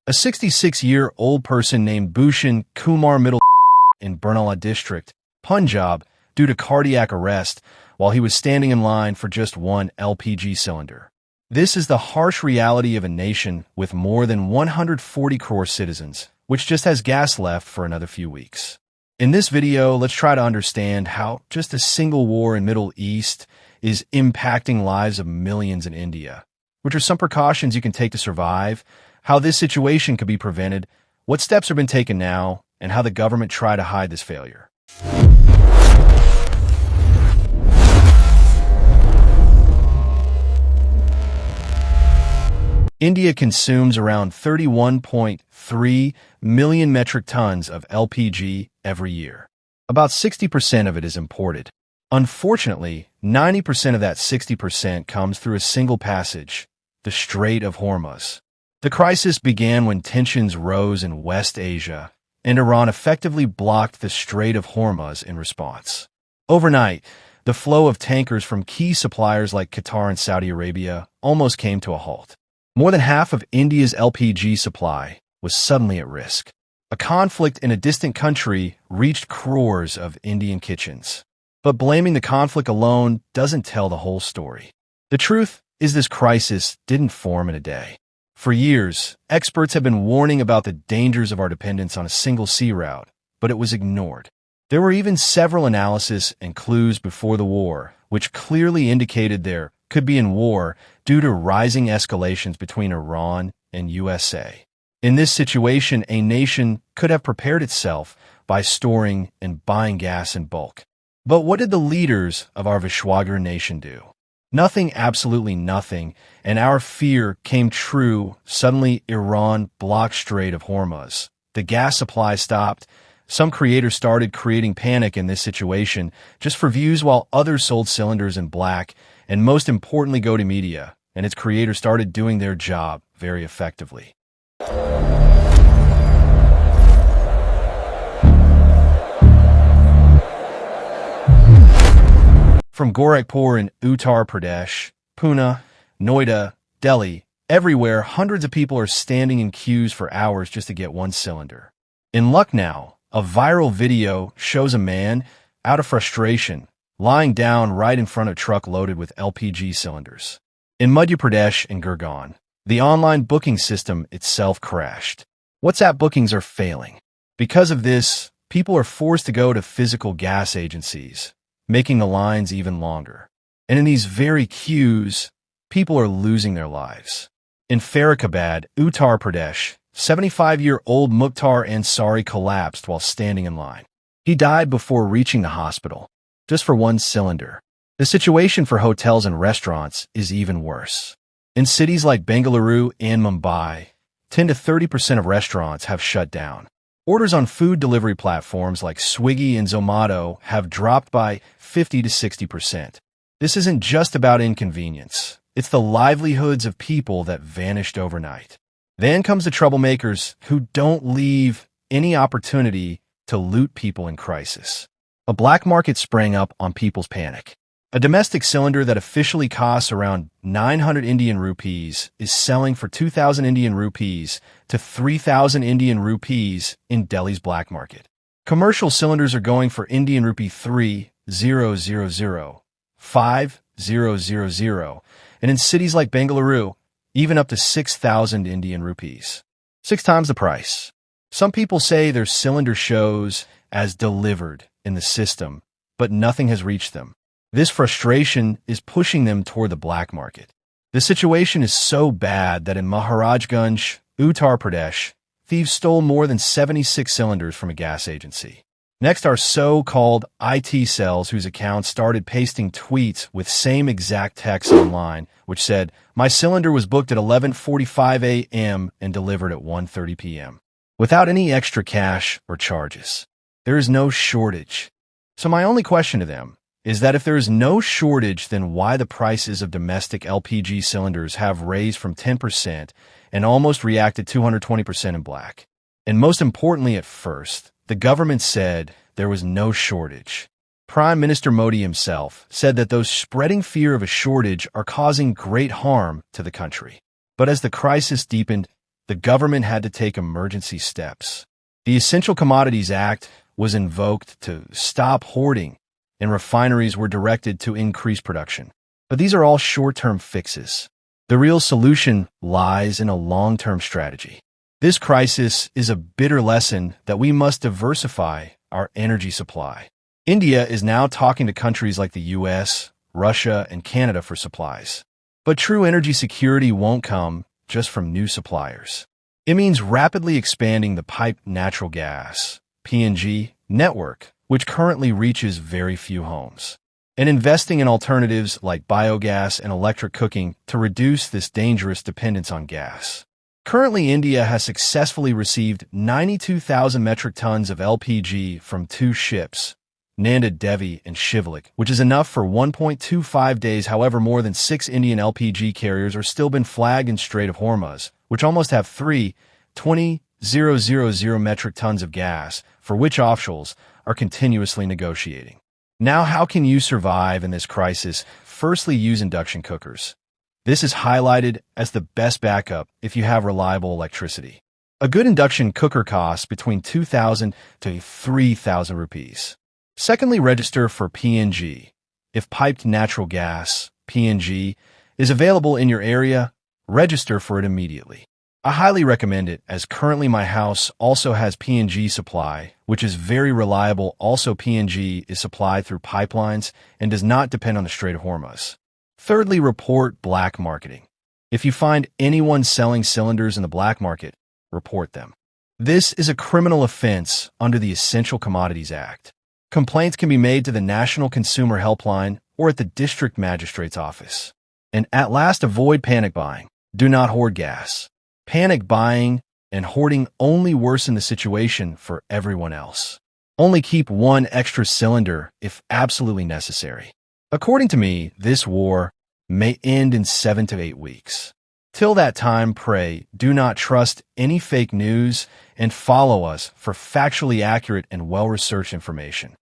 A 66-year-old person named Bhushan Kumar Middle in Barnala district, Punjab, due to cardiac arrest while he was standing in line for just one LPG cylinder. This is the harsh reality of a nation with more than 140 crore citizens, which just has gas left for another few weeks. In this video, let's try to understand how just a single war in Middle East is impacting lives of millions in India, which are some precautions you can take to survive, how this situation could be prevented, what steps have been taken now, and how the government try to hide this failure. India consumes around 31.3 million metric tons of LPG every year. About 60% of it is imported. Unfortunately, 90% of that 60% comes through a single passage, the Strait of Hormuz. The crisis began when tensions rose in West Asia, and Iran effectively blocked the Strait of Hormuz in response. Overnight, the flow of tankers from key suppliers like Qatar and Saudi Arabia almost came to a halt. More than half of India's LPG supply was suddenly at risk. A conflict in a distant country reached crores of Indian kitchens. But blaming the conflict alone doesn't tell the whole story. The truth is this crisis didn't form in a day. For years, experts have been warning about the dangers of our dependence on a single sea route, but it was ignored. There were even several analyses and clues before the war, which clearly indicated there could be in war due to rising escalations between Iran and USA. In this situation, a nation could have prepared itself by storing and buying gas in bulk. But what did the leaders of our Vishwagar nation do? Nothing, absolutely nothing, and our fear came true. Suddenly, Iran blocked Strait of Hormuz. The gas supply stopped. Some creators started creating panic in this situation just for views, while others sold cylinders in black, and most importantly, Godi Media and its creators started doing their job very effectively. From Gorakhpur in Uttar Pradesh, Pune, Noida, Delhi, everywhere, hundreds of people are standing in queues for hours just to get one cylinder. In Lucknow, a viral video shows a man, out of frustration, lying down right in front of a truck loaded with LPG cylinders. In Madhya Pradesh and Gurgaon, the online booking system itself crashed. WhatsApp bookings are failing. Because of this, people are forced to go to physical gas agencies, making the lines even longer. And in these very queues, people are losing their lives. In Farrukhabad, Uttar Pradesh, 75-year-old Mukhtar Ansari collapsed while standing in line. He died before reaching the hospital, just for one cylinder. The situation for hotels and restaurants is even worse. In cities like Bengaluru and Mumbai, 10 to 30% of restaurants have shut down. Orders on food delivery platforms like Swiggy and Zomato have dropped by 50 to 60%. This isn't just about inconvenience. It's the livelihoods of people that vanished overnight. Then comes the troublemakers who don't leave any opportunity to loot people in crisis. A black market sprang up on people's panic. A domestic cylinder that officially costs around 900 Indian rupees is selling for 2,000 Indian rupees to 3,000 Indian rupees in Delhi's black market. Commercial cylinders are going for Indian rupee 3,000, 5,000, and in cities like Bengaluru, even up to 6,000 Indian rupees. 6 times the price. Some people say their cylinder shows as delivered in the system, but nothing has reached them. This frustration is pushing them toward the black market. The situation is so bad that in Maharajganj, Uttar Pradesh, thieves stole more than 76 cylinders from a gas agency. Next are so-called IT cells whose accounts started pasting tweets with same exact text online, which said, "My cylinder was booked at 11:45 a.m. and delivered at 1:30 p.m." without any extra cash or charges. There is no shortage. So my only question to them is that if there is no shortage, then why the prices of domestic LPG cylinders have raised from 10% and almost reacted 220% in black. And most importantly, at first, the government said there was no shortage. Prime Minister Modi himself said that those spreading fear of a shortage are causing great harm to the country. But as the crisis deepened, the government had to take emergency steps. The Essential Commodities Act was invoked to stop hoarding, and refineries were directed to increase production. But these are all short-term fixes. The real solution lies in a long-term strategy. This crisis is a bitter lesson that we must diversify our energy supply. India is now talking to countries like the US, Russia, and Canada for supplies. But true energy security won't come just from new suppliers. It means rapidly expanding the piped natural gas, PNG, network, which currently reaches very few homes, and investing in alternatives like biogas and electric cooking to reduce this dangerous dependence on gas. Currently, India has successfully received 92,000 metric tons of LPG from two ships, Nanda Devi and Shivalik, which is enough for 1.25 days. However, more than 6 Indian LPG carriers are still been flagged in Strait of Hormuz, which almost have 20,000 metric tons of gas, for which offshores are continuously negotiating. Now, how can you survive in this crisis? Firstly, use induction cookers. This is highlighted as the best backup if you have reliable electricity. A good induction cooker costs between 2,000 to 3,000 rupees. Secondly, register for PNG. If piped natural gas, PNG, is available in your area, register for it immediately. I highly recommend it, as currently my house also has PNG supply, which is very reliable. Also, PNG is supplied through pipelines and does not depend on the Strait of Hormuz. Thirdly, report black marketing. If you find anyone selling cylinders in the black market, report them. This is a criminal offense under the Essential Commodities Act. Complaints can be made to the National Consumer Helpline or at the District Magistrate's office. And at last, avoid panic buying. Do not hoard gas. Panic buying and hoarding only worsen the situation for everyone else. Only keep one extra cylinder if absolutely necessary. According to me, this war may end in 7 to 8 weeks. Till that time, pray, do not trust any fake news and follow us for factually accurate and well-researched information.